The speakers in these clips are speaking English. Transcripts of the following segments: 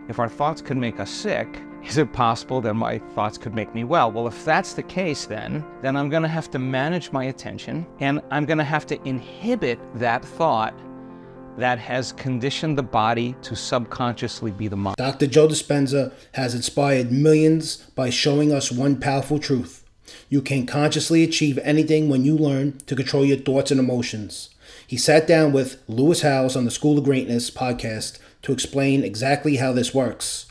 If our thoughts could make us sick, is it possible that my thoughts could make me well? Well, if that's the case, then I'm going to have to manage my attention, and I'm going to have to inhibit that thought that has conditioned the body to subconsciously be the mind. Dr. Joe Dispenza has inspired millions by showing us one powerful truth. You can consciously achieve anything when you learn to control your thoughts and emotions. He sat down with HOWES on the School of Greatness podcast to explain exactly how this works.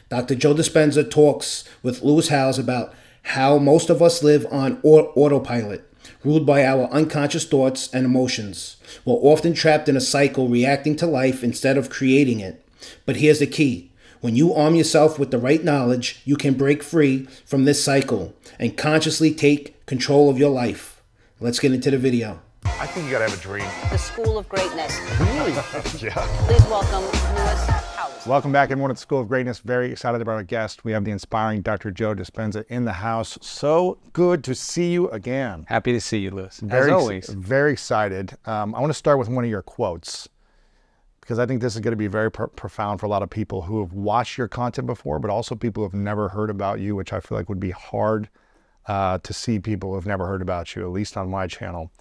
Dr. Joe Dispenza talks with HOWES about how most of us live on autopilot, ruled by our unconscious thoughts and emotions. We're often trapped in a cycle reacting to life instead of creating it. But here's the key. When you arm yourself with the right knowledge, you can break free from this cycle and consciously take control of your life. Let's get into the video. I think you gotta have a dream. The School of Greatness. Really? Yeah. Please welcome Lewis Howes. Welcome back, everyone, to the School of Greatness. Very excited about our guest. We have the inspiring Dr. Joe Dispenza in the house. So good to see you again. Happy to see you, Lewis, as always. Very excited. I want to start with one of your quotes, because I think this is going to be very profound for a lot of people who have watched your content before, but also people who have never heard about you, which I feel like would be hard to see people who have never heard about you, at least on my channel.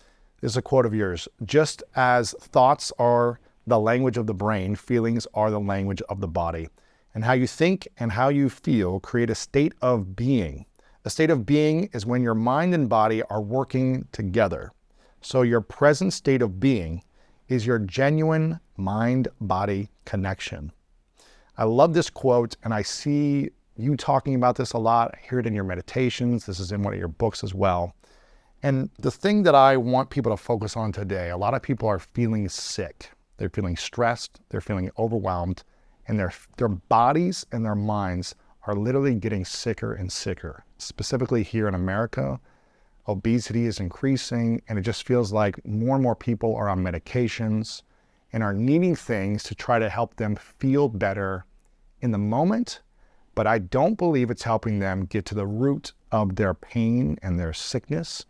This is a quote of yours. Just as thoughts are the language of the brain, feelings are the language of the body. And how you think and how you feel create a state of being. A state of being is when your mind and body are working together. So your present state of being is your genuine mind-body connection. I love this quote, and I see you talking about this a lot. I hear it in your meditations. This is in one of your books as well. And the thing that I want people to focus on today, a lot of people are feeling sick. They're feeling stressed, they're feeling overwhelmed, and their bodies and their minds are literally getting sicker and sicker. Specifically here in America, obesity is increasing, and it just feels like more and more people are on medications and are needing things to try to help them feel better in the moment, but I don't believe it's helping them get to the root of their pain and their sickness.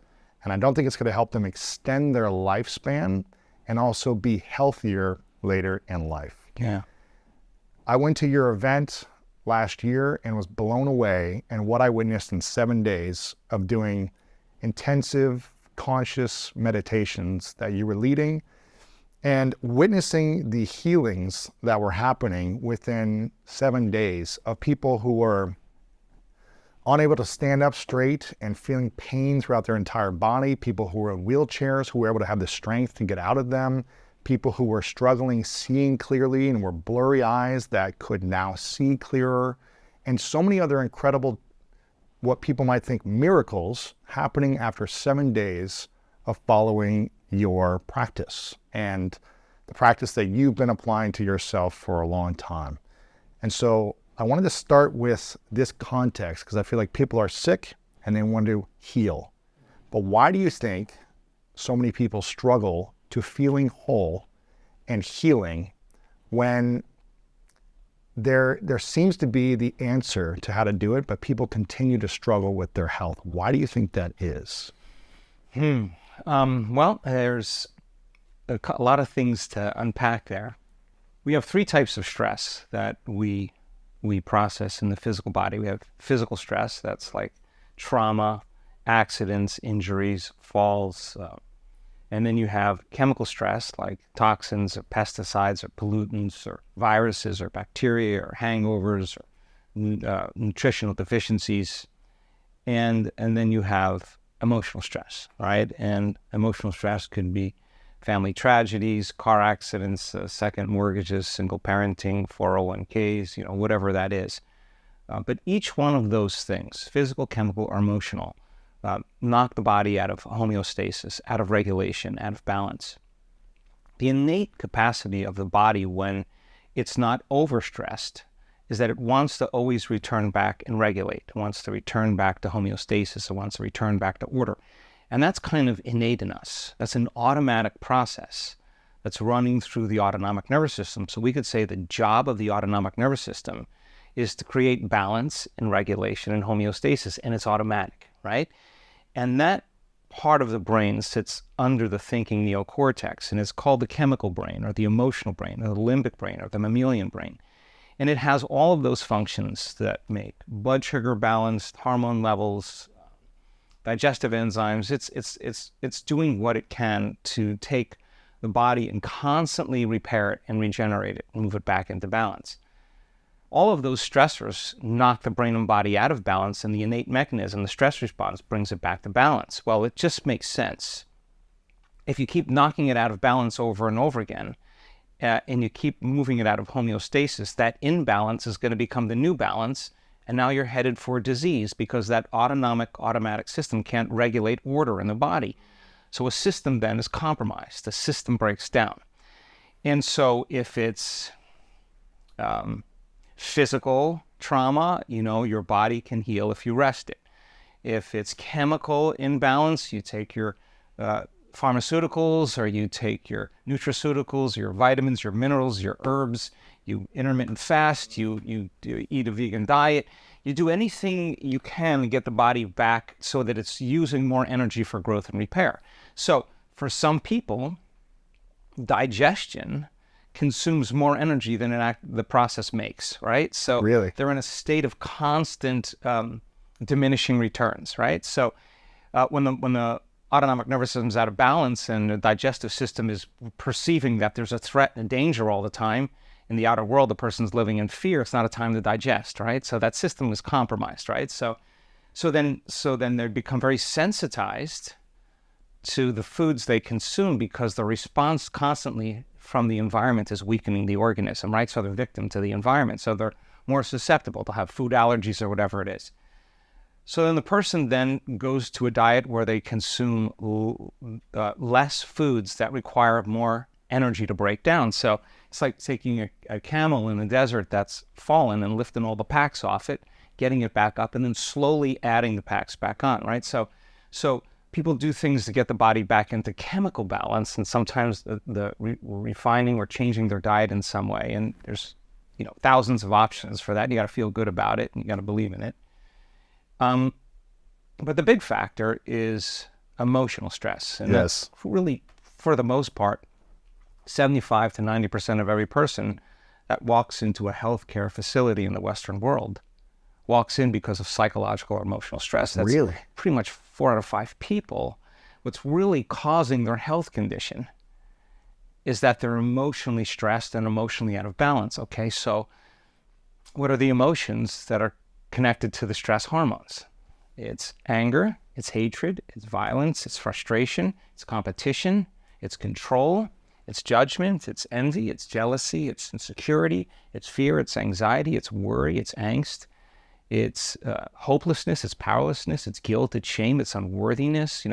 And I don't think it's going to help them extend their lifespan and also be healthier later in life. Yeah. I went to your event last year and was blown away in what I witnessed in 7 days of doing intensive, conscious meditations that you were leading and witnessing the healings that were happening within 7 days of people who were unable to stand up straight and feeling pain throughout their entire body, people who were in wheelchairs who were able to have the strength to get out of them, people who were struggling seeing clearly and were blurry eyes that could now see clearer, and so many other incredible, what people might think miracles happening after 7 days of following your practice and the practice that you've been applying to yourself for a long time. And so I wanted to start with this context because I feel like people are sick and they want to heal. But why do you think so many people struggle to feeling whole and healing when there seems to be the answer to how to do it, but people continue to struggle with their health? Why do you think that is? Well, there's a lot of things to unpack there. We have three types of stress that we process in the physical body. We have physical stress, that's like trauma, accidents, injuries, falls. And then you have chemical stress, like toxins or pesticides or pollutants or viruses or bacteria or hangovers or nutritional deficiencies. And then you have emotional stress, right? And emotional stress could be family tragedies, car accidents, second mortgages, single parenting, 401ks, whatever that is. But each one of those things, physical, chemical, or emotional, knock the body out of homeostasis, out of regulation, out of balance. The innate capacity of the body when it's not overstressed is that it wants to always return back and regulate. It wants to return back to homeostasis. It wants to return back to order. And that's kind of innate in us. That's an automatic process that's running through the autonomic nervous system. So we could say the job of the autonomic nervous system is to create balance and regulation and homeostasis, and it's automatic, right? And that part of the brain sits under the thinking neocortex, and it's called the chemical brain or the emotional brain or the limbic brain or the mammalian brain. And it has all of those functions that make blood sugar balanced, hormone levels, digestive enzymes. It's doing what it can to take the body and constantly repair it and regenerate it and move it back into balance. All of those stressors knock the brain and body out of balance, and the innate mechanism, the stress response, brings it back to balance. Well, it just makes sense. If you keep knocking it out of balance over and over again, and you keep moving it out of homeostasis, that imbalance is going to become the new balance, and now you're headed for disease because that automatic system can't regulate order in the body. So a system then is compromised. The system breaks down. And so if it's physical trauma, your body can heal if you rest it. If it's chemical imbalance, you take your pharmaceuticals, or you take your nutraceuticals, your vitamins, your minerals, your herbs, you intermittent fast, you eat a vegan diet, you do anything you can to get the body back so that it's using more energy for growth and repair. So for some people, digestion consumes more energy than the process makes, right? So really? They're in a state of constant diminishing returns, right? So when the autonomic nervous system is out of balance and the digestive system is perceiving that there's a threat and a danger all the time, in the outer world, the person's living in fear, it's not a time to digest, right? So that system is compromised, right? So then they become very sensitized to the foods they consume because the response constantly from the environment is weakening the organism, right? So they're victim to the environment. So they're more susceptible to have food allergies or whatever it is. So then the person then goes to a diet where they consume less foods that require more energy to break down. So it's like taking a camel in the desert that's fallen and lifting all the packs off it, getting it back up, and then slowly adding the packs back on, right? So people do things to get the body back into chemical balance, and sometimes refining or changing their diet in some way. And there's thousands of options for that. You got to feel good about it, and you got to believe in it. But the big factor is emotional stress. And yes. That's really, for the most part, 75 to 90% of every person that walks into a healthcare facility in the Western world walks in because of psychological or emotional stress. That's really pretty much 4 out of 5 people. What's really causing their health condition is that they're emotionally stressed and emotionally out of balance. Okay, so what are the emotions that are connected to the stress hormones? It's anger, it's hatred, it's violence, it's frustration, it's competition, it's control, it's judgment, it's envy, it's jealousy, it's insecurity, it's fear, it's anxiety, it's worry, it's angst, it's hopelessness, it's powerlessness, it's guilt, it's shame, it's unworthiness,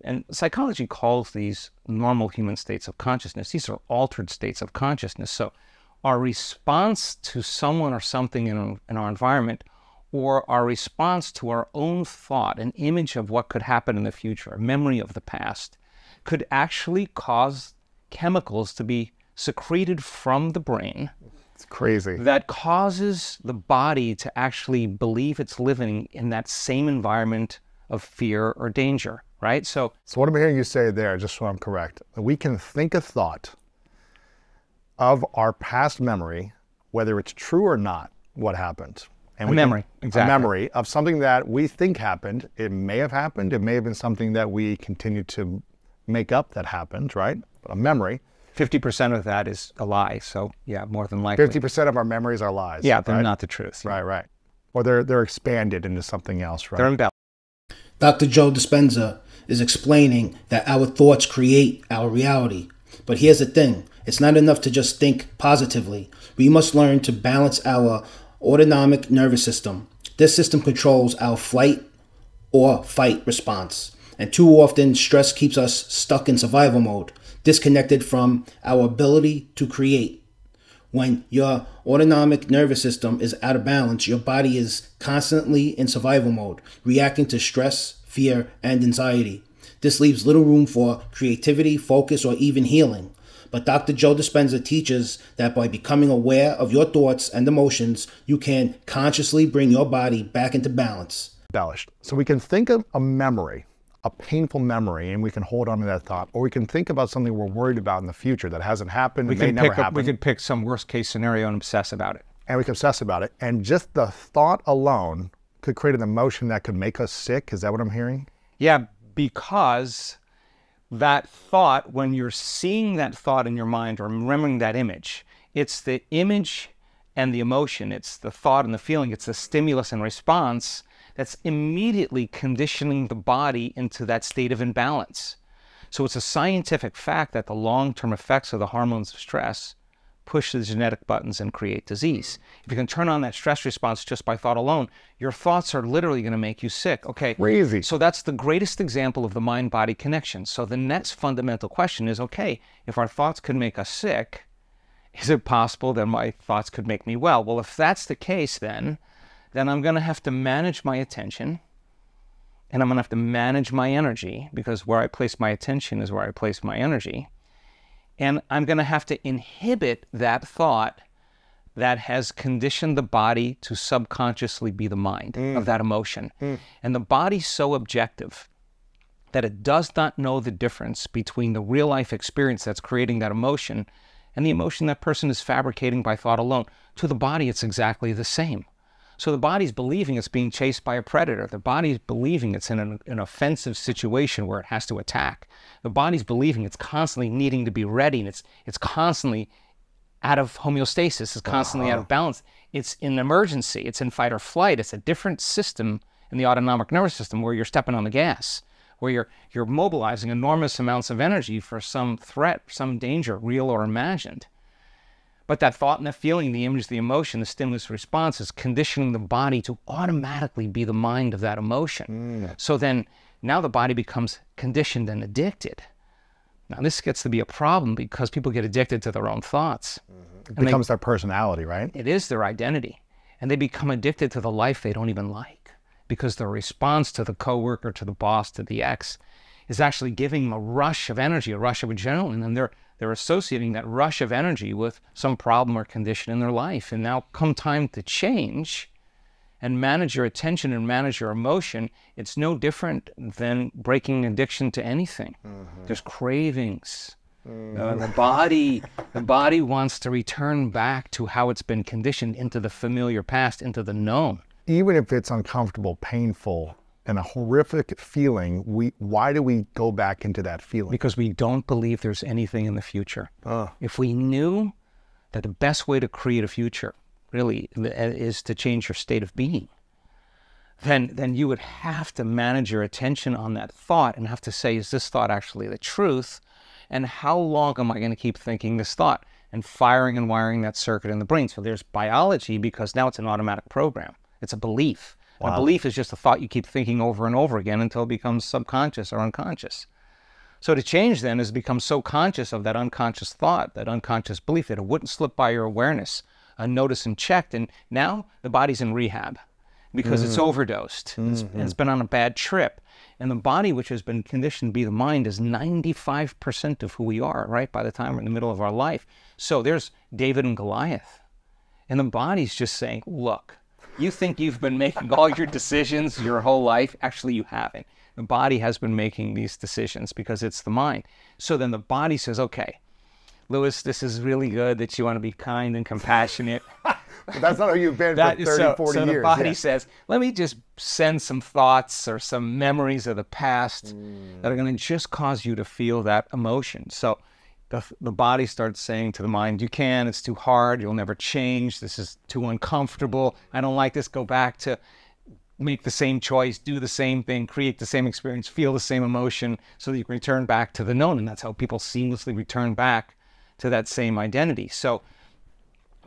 and psychology calls these normal human states of consciousness. These are altered states of consciousness. So our response to someone or something in our environment, or our response to our own thought, an image of what could happen in the future, a memory of the past, could actually cause chemicals to be secreted from the brain. It's crazy. That causes the body to actually believe it's living in that same environment of fear or danger, right? So what I'm hearing you say there, just so I'm correct, we can think a thought of our past memory, whether it's true or not, what happened. And exactly. A memory of something that we think happened. It may have happened. It may have been something that we continue to make up that happened, right? But a memory. 50% of that is a lie. So yeah, more than likely. 50% of our memories are lies. Yeah, they're right? not the truth. Right. Or they're expanded into something else, right? They're embellished. Dr. Joe Dispenza is explaining that our thoughts create our reality. But here's the thing. It's not enough to just think positively. We must learn to balance our autonomic nervous system. This system controls our flight or fight response. And too often, stress keeps us stuck in survival mode, disconnected from our ability to create. When your autonomic nervous system is out of balance, your body is constantly in survival mode, reacting to stress, fear, and anxiety. This leaves little room for creativity, focus, or even healing. But Dr. Joe Dispenza teaches that by becoming aware of your thoughts and emotions, you can consciously bring your body back into balance. Embellished. So we can think of a memory a painful memory and we can hold on to that thought, or we can think about something we're worried about in the future that hasn't happened, may never happen. We could pick some worst case scenario and obsess about it. And we can obsess about it. And just the thought alone could create an emotion that could make us sick. Is that what I'm hearing? Yeah, because that thought, when you're seeing that thought in your mind or remembering that image, it's the image and the emotion, it's the thought and the feeling, it's the stimulus and response that's immediately conditioning the body into that state of imbalance. So it's a scientific fact that the long-term effects of the hormones of stress push the genetic buttons and create disease. If you can turn on that stress response just by thought alone, your thoughts are literally going to make you sick. Okay, crazy. So that's the greatest example of the mind-body connection. So the next fundamental question is, okay, if our thoughts could make us sick, is it possible that my thoughts could make me well? Well, if that's the case, then I'm going to have to manage my attention, and I'm going to have to manage my energy, because where I place my attention is where I place my energy. And I'm going to have to inhibit that thought that has conditioned the body to subconsciously be the mind of that emotion. And the body's so objective that it does not know the difference between the real life experience that's creating that emotion and the emotion that person is fabricating by thought alone. To the body, it's exactly the same. So the body's believing it's being chased by a predator. The body's believing it's in an offensive situation where it has to attack. The body's believing it's constantly needing to be ready, and it's constantly out of homeostasis, it's constantly out of balance. It's in emergency, it's in fight or flight. It's a different system in the autonomic nervous system where you're stepping on the gas, where you're mobilizing enormous amounts of energy for some threat, some danger, real or imagined. But that thought and that feeling, the image, the emotion, the stimulus response is conditioning the body to automatically be the mind of that emotion. So then now the body becomes conditioned and addicted. Now this gets to be a problem because people get addicted to their own thoughts. It becomes their personality, right? It is their identity. And they become addicted to the life they don't even like because their response to the coworker, to the boss, to the ex is actually giving them a rush of energy, a rush of adrenaline, and they're associating that rush of energy with some problem or condition in their life. And now come time to change and manage your attention and manage your emotion, it's no different than breaking addiction to anything. There's cravings. The body wants to return back to how it's been conditioned, into the familiar past, into the known. Even if it's uncomfortable, painful, and a horrific feeling, why do we go back into that feeling? Because we don't believe there's anything in the future. If we knew that the best way to create a future really is to change your state of being, then you would have to manage your attention on that thought and have to say, is this thought actually the truth? And how long am I going to keep thinking this thought? And firing and wiring that circuit in the brain. So there's biology, because now it's an automatic program. It's a belief. Wow. A belief is just a thought you keep thinking over and over again until it becomes subconscious or unconscious. So to change then is become so conscious of that unconscious thought, that unconscious belief, that it wouldn't slip by your awareness, unnoticed and checked. And now the body's in rehab because it's overdosed. It's been on a bad trip. And the body, which has been conditioned to be the mind, is 95% of who we are, right, by the time we're in the middle of our life. So there's David and Goliath. And the body's just saying, look, you think you've been making all your decisions your whole life. Actually, you haven't. The body has been making these decisions because it's the mind. So then the body says, okay, Louis, this is really good that you want to be kind and compassionate. But that's not who you've been for 30, 40 years. So the body says, let me just send some thoughts or some memories of the past that are going to just cause you to feel that emotion. So the body starts saying to the mind, you can, it's too hard, you'll never change, this is too uncomfortable, I don't like this, go back to make the same choice, do the same thing, create the same experience, feel the same emotion, so that you can return back to the known. And that's how people seamlessly return back to that same identity. So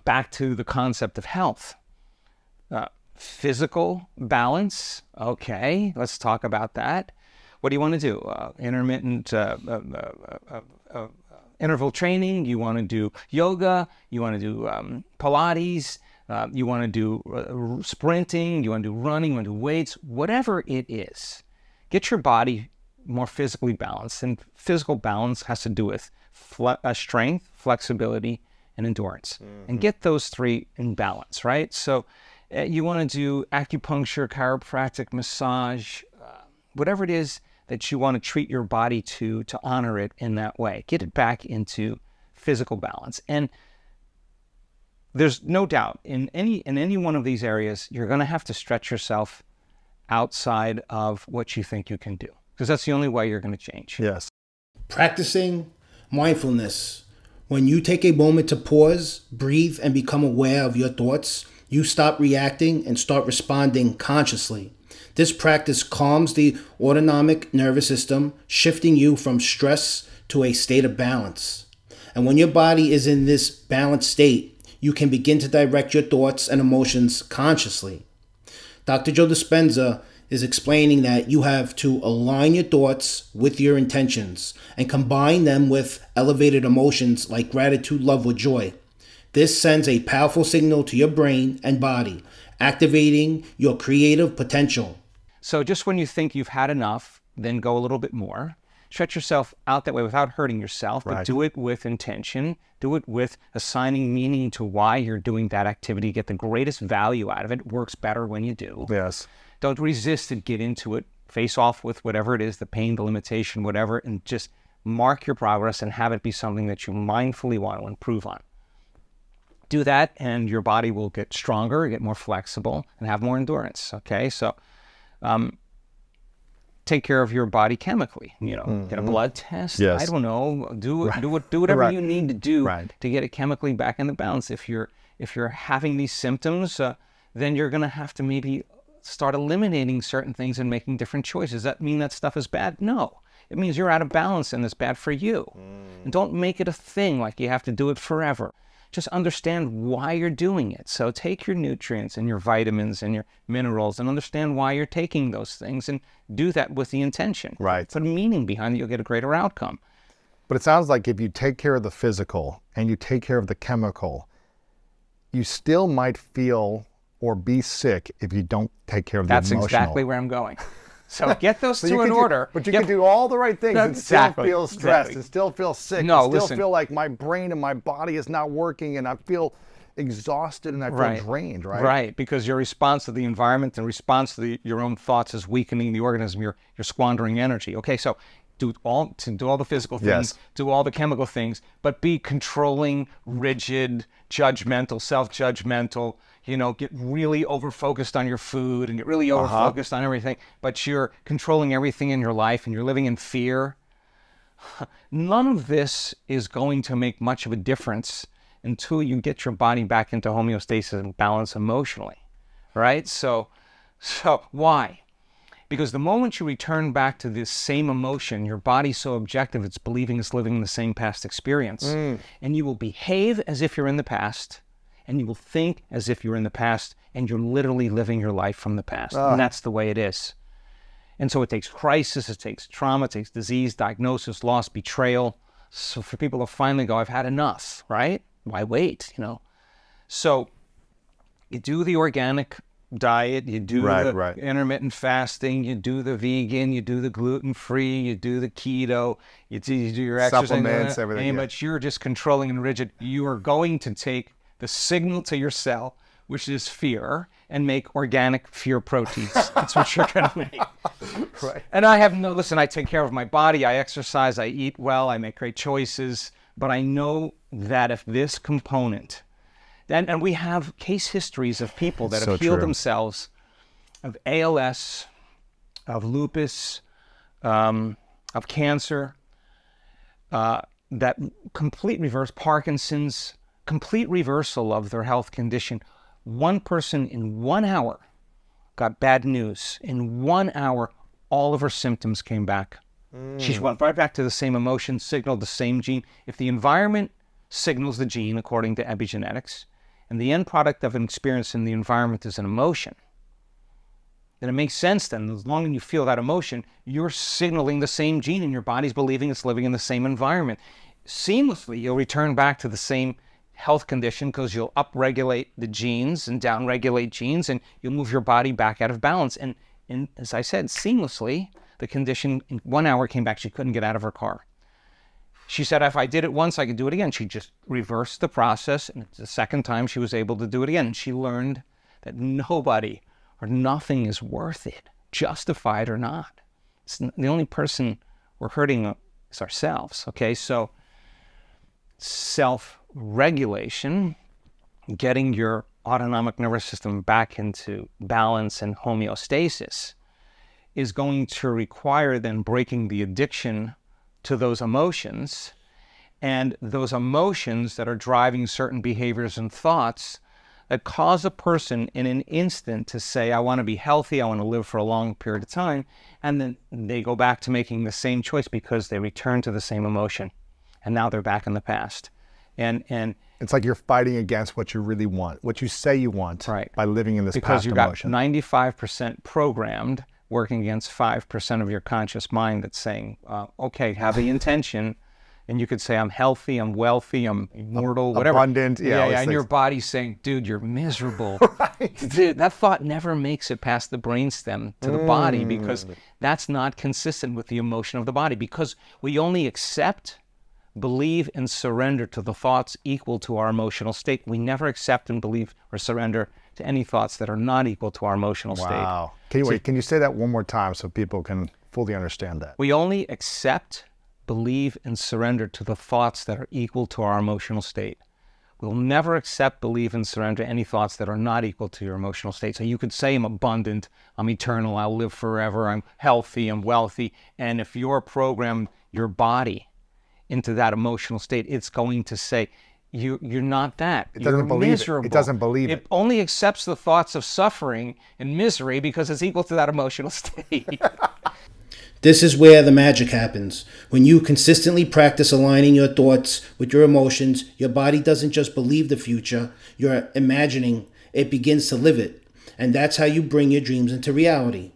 back to the concept of health. Physical balance, okay, let's talk about that. What do you want to do? Intermittent interval training, you want to do yoga, you want to do Pilates, you want to do sprinting, you want to do running, you want to do weights, whatever it is. Get your body more physically balanced. And physical balance has to do with strength, flexibility, and endurance. And get those three in balance, right? So you want to do acupuncture, chiropractic, massage, whatever it is that you want to treat your body to honor it in that way. Get it back into physical balance. And there's no doubt in any one of these areas, you're going to have to stretch yourself outside of what you think you can do, because that's the only way you're going to change. Yes. Practicing mindfulness. When you take a moment to pause, breathe, and become aware of your thoughts, you stop reacting and start responding consciously. This practice calms the autonomic nervous system, shifting you from stress to a state of balance. And when your body is in this balanced state, you can begin to direct your thoughts and emotions consciously. Dr. Joe Dispenza is explaining that you have to align your thoughts with your intentions and combine them with elevated emotions like gratitude, love, or joy. This sends a powerful signal to your brain and body, activating your creative potential. So just when you think you've had enough, then go a little bit more. Stretch yourself out that way without hurting yourself, but do it with intention. Do it with assigning meaning to why you're doing that activity. Get the greatest value out of it. It works better when you do. Yes. Don't resist it. Get into it. Face off with whatever it is, the pain, the limitation, whatever, and just mark your progress and have it be something that you mindfully want to improve on. Do that, and your body will get stronger, get more flexible, and have more endurance. Okay, so take care of your body chemically. You know, get a blood test. Yes. I don't know. Do whatever you need to do to get it chemically back into balance. If you're having these symptoms, then you're going to have to maybe start eliminating certain things and making different choices. Does that mean that stuff is bad? No. It means you're out of balance and it's bad for you. And don't make it a thing like you have to do it forever. Just understand why you're doing it. So take your nutrients and your vitamins and your minerals and understand why you're taking those things and do that with the intention. Right. Put a meaning behind it, you'll get a greater outcome. But it sounds like if you take care of the physical and you take care of the chemical, you still might feel or be sick if you don't take care of the emotional. That's exactly where I'm going. So get those two in order. But you can do all the right things and still feel stressed and still feel sick and still feel like my brain and my body is not working and I feel exhausted and I feel drained, right? Right, because your response to the environment and response to your own thoughts is weakening the organism. You're squandering energy. Okay, so do all the physical things, do all the chemical things, but be controlling, rigid, judgmental, self-judgmental. You know, get really over-focused on your food and get really over-focused on everything, but you're controlling everything in your life and you're living in fear. None of this is going to make much of a difference until you get your body back into homeostasis and balance emotionally, right? So why? Because the moment you return back to this same emotion, your body's so objective, it's believing it's living in the same past experience. And you will behave as if you're in the past, and you will think as if you're in the past, and you're literally living your life from the past. And that's the way it is. And so it takes crisis, it takes trauma, it takes disease, diagnosis, loss, betrayal. So for people to finally go, I've had enough, right? Why wait, you know? So you do the organic diet, you do the intermittent fasting, you do the vegan, you do the gluten-free, you do the keto, you do your exercise. Supplements, everything. But you're just controlling and rigid. You are going to take the signal to your cell, which is fear, and make organic fear proteins. That's what you're going to make. Right. And I have listen, I take care of my body, I exercise, I eat well, I make great choices, but I know that if this component, and we have case histories of people that have healed themselves of ALS, of lupus, of cancer, that complete reverse, Parkinson's, complete reversal of their health condition. One person in 1 hour got bad news. In 1 hour, all of her symptoms came back. She went right back to the same emotion, signaled the same gene. If the environment signals the gene according to epigenetics, and the end product of an experience in the environment is an emotion, then it makes sense then, as long as you feel that emotion, you're signaling the same gene and your body's believing it's living in the same environment. Seamlessly, you'll return back to the same health condition because you'll upregulate the genes and downregulate genes and you'll move your body back out of balance. And as I said, seamlessly, the condition in 1 hour came back. She couldn't get out of her car. She said, if I did it once, I could do it again. She just reversed the process, and the second time she was able to do it again. And she learned that nobody or nothing is worth it, justified or not. The only person we're hurting is ourselves. Okay, so self-regulation, getting your autonomic nervous system back into balance and homeostasis, is going to require then breaking the addiction to those emotions, and those emotions that are driving certain behaviors and thoughts that cause a person in an instant to say, I want to be healthy, I want to live for a long period of time, and then they go back to making the same choice because they return to the same emotion, and now they're back in the past. And it's like you're fighting against what you really want, what you say you want, right, by living in this because past you emotion. got 95% programmed working against 5% of your conscious mind that's saying, okay, have the intention, and you could say, I'm healthy, I'm wealthy, I'm immortal, whatever. Abundant, yeah, and things. your body's saying, dude, you're miserable. Right. Dude, that thought never makes it past the brainstem to the body, because that's not consistent with the emotion of the body, because we only accept, believe, and surrender to the thoughts equal to our emotional state. We never accept and believe or surrender to any thoughts that are not equal to our emotional state. Wow. Can you say that one more time so people can fully understand that? We only accept, believe, and surrender to the thoughts that are equal to our emotional state. We'll never accept, believe, and surrender any thoughts that are not equal to your emotional state. So you could say, I'm abundant, I'm eternal, I'll live forever, I'm healthy, I'm wealthy. And if you're programmed your body into that emotional state, it's going to say, you're not that. It doesn't believe miserable. it. It doesn't believe it. It only accepts the thoughts of suffering and misery because it's equal to that emotional state. This is where the magic happens. When you consistently practice aligning your thoughts with your emotions, your body doesn't just believe the future you're imagining, it begins to live it. And that's how you bring your dreams into reality.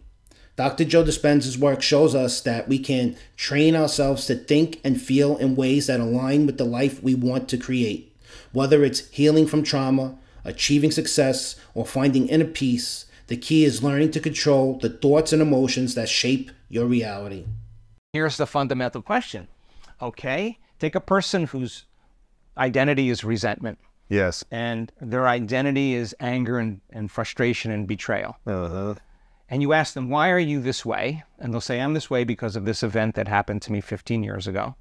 Dr. Joe Dispenza's work shows us that we can train ourselves to think and feel in ways that align with the life we want to create. Whether it's healing from trauma, achieving success, or finding inner peace, the key is learning to control the thoughts and emotions that shape your reality. Here's the fundamental question. Okay, take a person whose identity is resentment. Yes. And their identity is anger and frustration and betrayal. And you ask them, why are you this way? And they'll say, I'm this way because of this event that happened to me 15 years ago.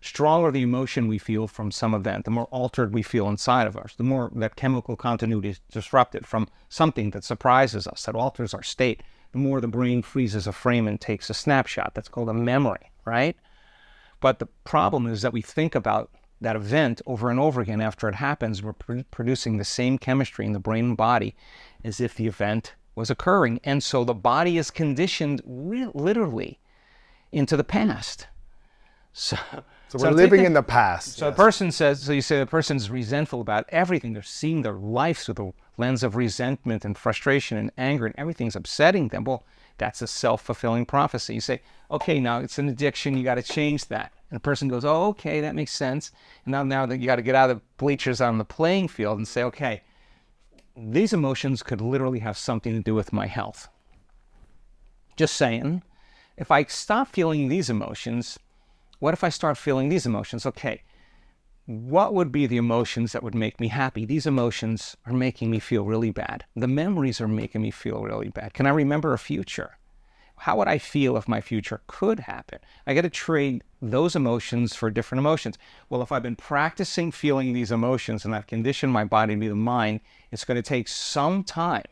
Stronger the emotion we feel from some event, the more altered we feel inside of us, the more that chemical continuity is disrupted from something that surprises us, that alters our state, the more the brain freezes a frame and takes a snapshot. That's called a memory, right? But the problem is that we think about that event over and over again after it happens. We're producing the same chemistry in the brain and body as if the event was occurring. And so the body is conditioned literally into the past. So we're living in the past. So yes. The person says, so you say the person's resentful about everything. They're seeing their life through the lens of resentment and frustration and anger, and everything's upsetting them. Well, that's a self-fulfilling prophecy. You say, okay, now it's an addiction, you got to change that. And the person goes, oh, okay, that makes sense. And now that you got to get out of the bleachers on the playing field and say, okay, these emotions could literally have something to do with my health. Just saying, if I stop feeling these emotions, what if I start feeling these emotions? Okay, what would be the emotions that would make me happy? These emotions are making me feel really bad. The memories are making me feel really bad. Can I remember a future? How would I feel if my future could happen? I got to trade those emotions for different emotions. Well, if I've been practicing feeling these emotions and I've conditioned my body to be the mind, it's going to take some time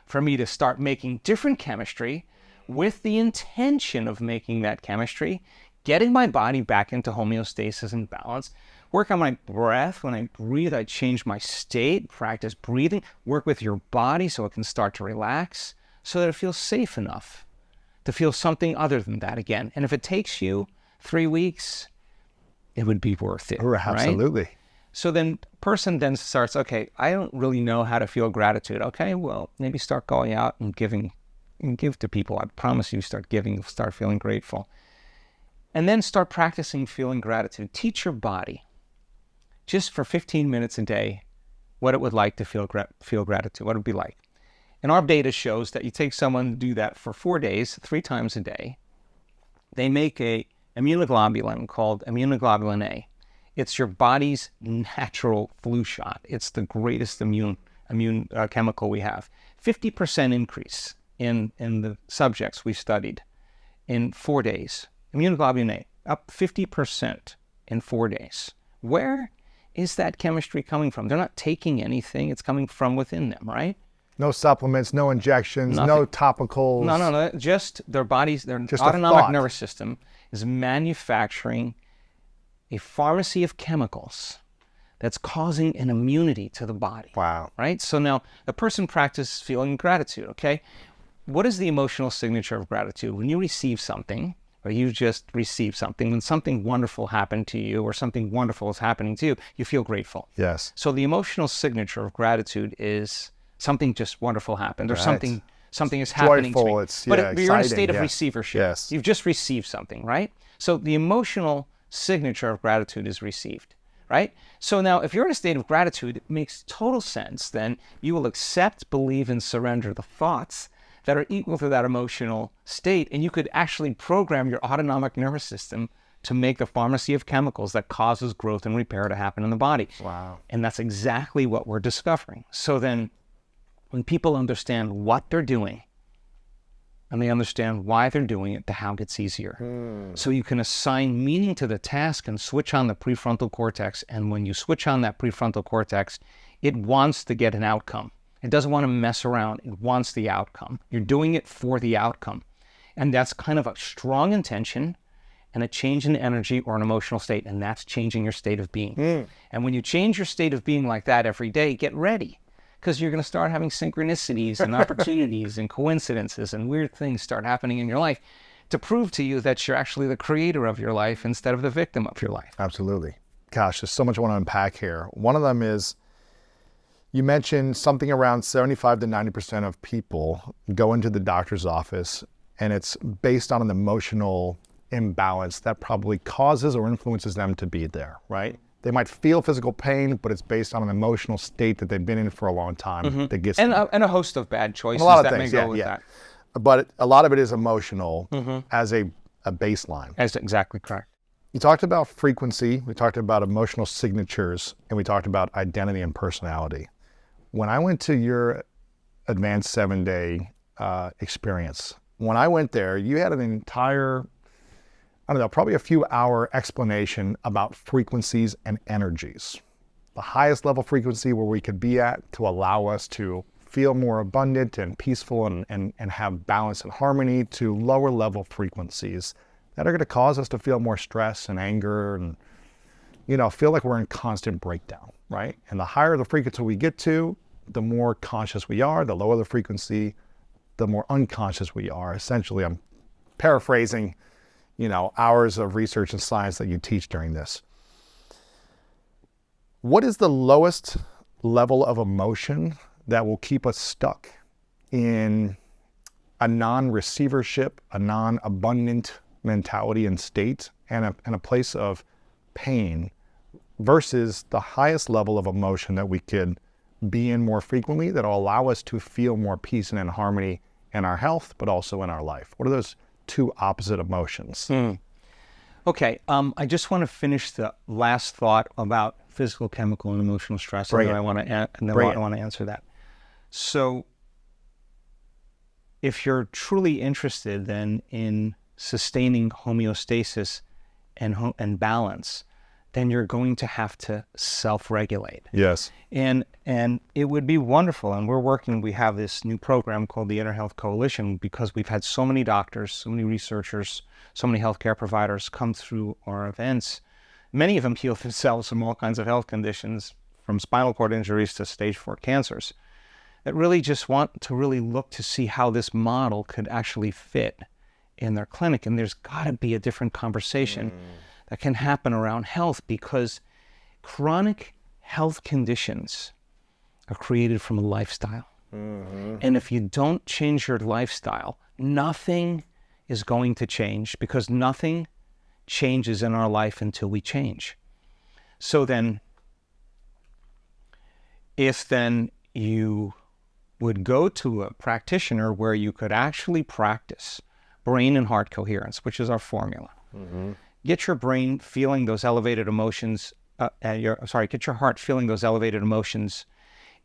for me to start making different chemistry with the intention of making that chemistry, getting my body back into homeostasis and balance, work on my breath. When I breathe, I change my state, practice breathing, work with your body so it can start to relax, so that it feels safe enough to feel something other than that again. And if it takes you 3 weeks, it would be worth it. Absolutely. Right? So then person then starts, okay, I don't really know how to feel gratitude. Okay, well, maybe start going out and giving, and give to people. I promise you, start giving, you'll start feeling grateful. And then start practicing feeling gratitude. Teach your body, just for 15 minutes a day, what it would like to feel gratitude, what it would be like. And our data shows that you take someone to do that for 4 days, 3 times a day. They make a immunoglobulin called immunoglobulin A. It's your body's natural flu shot. It's the greatest immune chemical we have. 50% increase in the subjects we studied in 4 days. Immunoglobulin A, up 50% in 4 days. Where is that chemistry coming from? They're not taking anything. It's coming from within them, right? No supplements, no injections, Nothing. no topicals. No. Just their bodies, their Just a autonomic thought. nervous system is manufacturing a pharmacy of chemicals that's causing an immunity to the body. Wow. Right? So now a person practices feeling gratitude, okay? What is the emotional signature of gratitude? When you receive something, or you just receive something, when something wonderful happened to you or something wonderful is happening to you, you feel grateful. Yes. So the emotional signature of gratitude is something just wonderful happened, or Right. something is happening to Joyful, me. it's, But yeah, you're in a exciting, state of yeah. receivership. Yes. You've just received something, right? So the emotional signature of gratitude is received, right? So now if you're in a state of gratitude, it makes total sense. Then you will accept, believe, and surrender the thoughts that are equal to that emotional state, and you could actually program your autonomic nervous system to make the pharmacy of chemicals that causes growth and repair to happen in the body. Wow. And that's exactly what we're discovering. So then when people understand what they're doing and they understand why they're doing it, the how gets easier. So you can assign meaning to the task and switch on the prefrontal cortex. And when you switch on that prefrontal cortex, it wants to get an outcome. It doesn't want to mess around. It wants the outcome. You're doing it for the outcome. And that's kind of a strong intention and a change in energy or an emotional state. And that's changing your state of being. And when you change your state of being like that every day, get ready. Because you're going to start having synchronicities and opportunities and coincidences and weird things start happening in your life to prove to you that you're actually the creator of your life instead of the victim of your life. Absolutely. Gosh, there's so much I want to unpack here. One of them is, you mentioned something around 75 to 90% of people go into the doctor's office and it's based on an emotional imbalance that probably causes or influences them to be there, right? They might feel physical pain, but it's based on an emotional state that they've been in for a long time that gets And a host of bad choices a lot of that things, may go with that. But a lot of it is emotional as a baseline. That's exactly correct. You talked about frequency, we talked about emotional signatures, and we talked about identity and personality. When I went to your advanced 7-day experience, when I went there, you had an entire, I don't know, probably a few hour explanation about frequencies and energies. The highest level frequency where we could be at to allow us to feel more abundant and peaceful and have balance and harmony, to lower level frequencies that are going to cause us to feel more stress and anger and, you know, feel like we're in constant breakdown, right? And the higher the frequency we get to, the more conscious we are. The lower the frequency, the more unconscious we are. Essentially, I'm paraphrasing, you know, hours of research and science that you teach during this. What is the lowest level of emotion that will keep us stuck in a non-receivership, a non-abundant mentality and state, and a place of pain, versus the highest level of emotion that we could be in more frequently that will allow us to feel more peace and in harmony in our health, but also in our life? What are those two opposite emotions? Okay, I just want to finish the last thought about physical, chemical, and emotional stress, and then I want to answer that. So, if you're truly interested then in sustaining homeostasis and balance, then you're going to have to self-regulate. Yes. And it would be wonderful, and we have this new program called the Inner Health Coalition, because we've had so many doctors, so many researchers, so many healthcare providers come through our events. Many of them heal themselves from all kinds of health conditions, from spinal cord injuries to stage 4 cancers, that really just want to really look to see how this model could actually fit in their clinic. And there's got to be a different conversation that can happen around health, because chronic health conditions are created from a lifestyle. And if you don't change your lifestyle, nothing is going to change, because nothing changes in our life until we change. So then, if then you would go to a practitioner where you could actually practice brain and heart coherence, which is our formula. Get your brain feeling those elevated emotions, get your heart feeling those elevated emotions,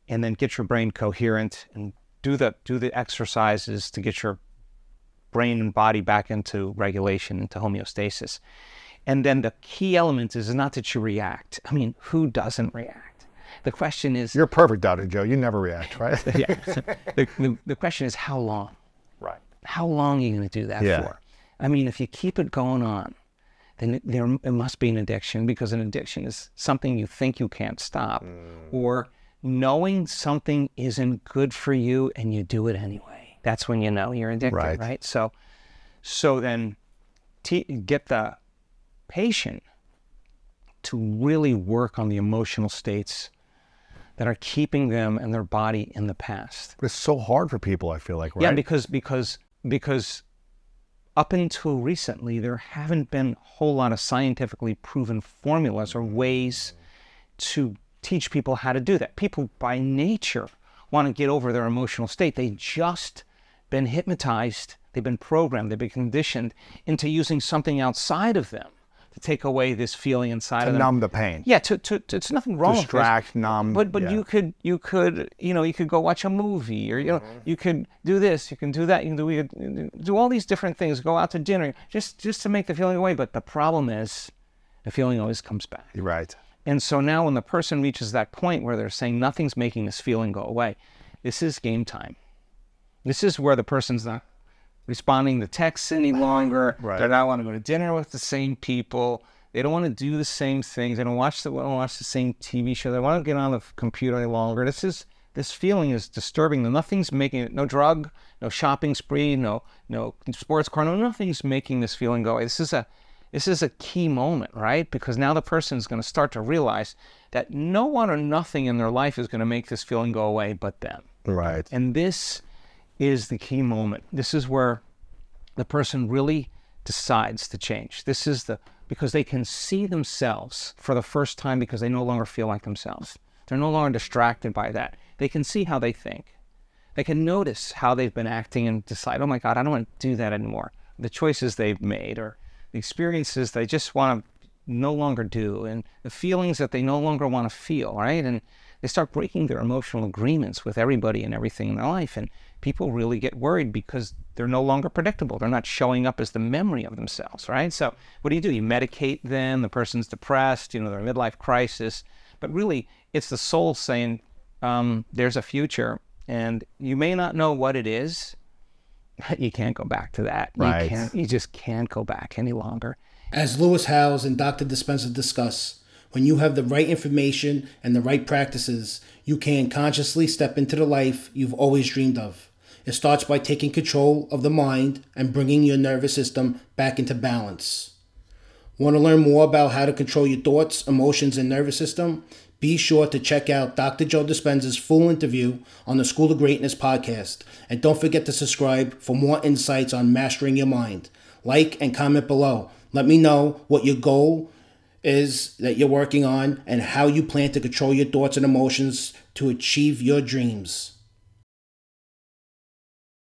and then get your brain coherent and do the exercises to get your brain and body back into regulation, into homeostasis. And then the key element is not that you react. I mean, who doesn't react? The question is... You're perfect, Dr. Joe. You never react, right? Yeah. The question is how long? Right. How long are you going to do that for? I mean, if you keep it going on, then it must be an addiction, because an addiction is something you think you can't stop, or knowing something isn't good for you and you do it anyway. That's when you know you're addicted, right? So then get the patient to really work on the emotional states that are keeping them and their body in the past. But it's so hard for people, I feel like, right? Yeah, because up until recently, there haven't been a whole lot of scientifically proven formulas or ways to teach people how to do that. People by nature want to get over their emotional state. They've just been hypnotized, they've been programmed, they've been conditioned into using something outside of them to take away this feeling inside of them. To numb the pain. Yeah, it's nothing wrong with this. Distract, numb. But you could you could go watch a movie, or you could do this, you can do that, you can do all these different things, go out to dinner, just to make the feeling away. But the problem is, the feeling always comes back. You're right. And so now when the person reaches that point where they're saying nothing's making this feeling go away, this is game time. This is where the person's not responding to texts any longer. Right. They don't want to go to dinner with the same people. They don't want to do the same things. They don't want to watch the same TV show. They want to get on the computer any longer. This feeling is disturbing them. Nothing's making it. No drug, no shopping spree, no sports car. No, nothing's making this feeling go away. This is a key moment, right? Because now the person is going to start to realize that no one or nothing in their life is going to make this feeling go away but them. Right. And this is the key moment. This is where the person really decides to change. Because they can see themselves for the first time, because they no longer feel like themselves. They're no longer distracted by that. They can see how they think. They can notice how they've been acting and decide, oh my God, I don't want to do that anymore. The choices they've made, or the experiences they just want to no longer do, and the feelings that they no longer want to feel, right? And they start breaking their emotional agreements with everybody and everything in their life. And people really get worried because they're no longer predictable. They're not showing up as the memory of themselves, right? So what do? You medicate them. The person's depressed, they're in a midlife crisis. But really, it's the soul saying, there's a future, and you may not know what it is, but you can't go back to that. Right. You just can't go back any longer. As Lewis Howes and Dr. Dispenza discuss, when you have the right information and the right practices, you can consciously step into the life you've always dreamed of. It starts by taking control of the mind and bringing your nervous system back into balance. Want to learn more about how to control your thoughts, emotions, and nervous system? Be sure to check out Dr. Joe Dispenza's full interview on the School of Greatness podcast. And don't forget to subscribe for more insights on mastering your mind. Like and comment below. Let me know what your goal is that you're working on and how you plan to control your thoughts and emotions to achieve your dreams.